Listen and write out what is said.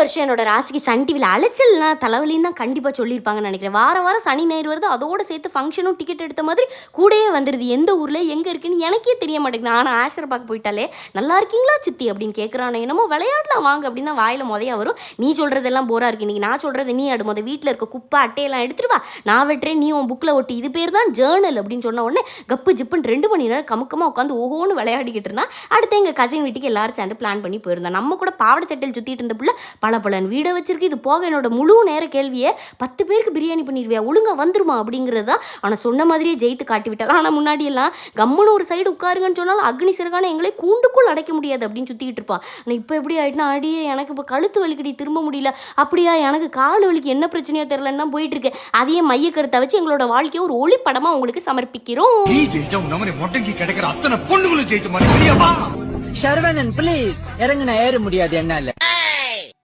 வருஷம் என்னோட ராசிக்கு சன் டிவியில் அலைச்சல்னா தலைவலின்னு தான் கண்டிப்பாக சொல்லியிருப்பாங்கன்னு நினைக்கிறேன். வாரம் சனி ஞாயிறு வருது, அதோட சேர்த்து ஃபங்க்ஷனும் டிக்கெட் எடுத்த மாதிரி கூடயே வந்துடுது. எந்த ஊரில் எங்கே இருக்குன்னு எனக்கே தெரிய மாட்டேங்குது. ஆனால் ஆஷரை பார்க்க போயிட்டாலே நல்லா இருக்கீங்களா சித்தி அப்படின்னு கேட்குறானே, என்னமோ விளையாடலாம் வாங்க அப்படின்னு தான் வாயில் முதையா வரும். நீ சொல்கிறதெல்லாம் போராக இருக்கு, இன்றைக்கி நான் சொல்கிறது நீ ஆடு, முத வீட்டில் இருக்க குப்பை அட்டையெல்லாம் எடுத்துட்டு வா, நான் வெட்டுறேன், நீ உன் புக்கில் ஒட்டி, இது பேர் தான் ஜேர்னல் அப்படின்னு சொன்ன உடனே கப்பு ஜிப்புன்னு 2 மணி நேரம் கமுக்கமாக உட்காந்து ஓஹோன்னு விளையாடிக்கிட்டு இருந்தான். அடுத்து எங்கள் கசின் வீட்டுக்கு எல்லாரும் சேர்ந்து பிளான் பண்ணி போயிருந்தோம். நம்ம கூட பாவடை சட்டையில் சுற்றிட்டு இருந்த பிள்ளை பல வீடை வச்சிருக்கு. இது போக என்னோட முழு நேர கேள்வியே 10 பேருக்கு பிரியாணி பண்ணிடுவியா, ஒழுங்கா வந்துருமா அப்படிங்கிறது தான். ஆனால் சொன்ன மாதிரியே ஜெயித்து காட்டி விட்டாலும். ஆனால் முன்னாடி எல்லாம் கம்முன்னு ஒரு சைடு உட்காருங்கன்னு சொன்னாலும் அக்னி சிறகான எங்களை கூண்டுக்குள் அடைக்க முடியாது அப்படின்னு சுற்றிக்கிட்டு இருப்பான். ஆனால் இப்போ எப்படி ஆயிட்டுனா, அடியே எனக்கு இப்போ கழுத்து வலிக்கடி திரும்ப முடியல, அப்படியா எனக்கு கால் வலிக்கு என்ன பிரச்சனையோ தெரியலன்னு தான் போயிட்டு இருக்கு. அதையே மைய கருத்தை வச்சு எங்களோட வாழ்க்கையை ஒரு ஒளிப்படமா உங்களுக்கு சமர்ப்பிக்கிறோம். சரவணன் ப்ளீஸ் இறங்குன ஏற முடியாது என்னால.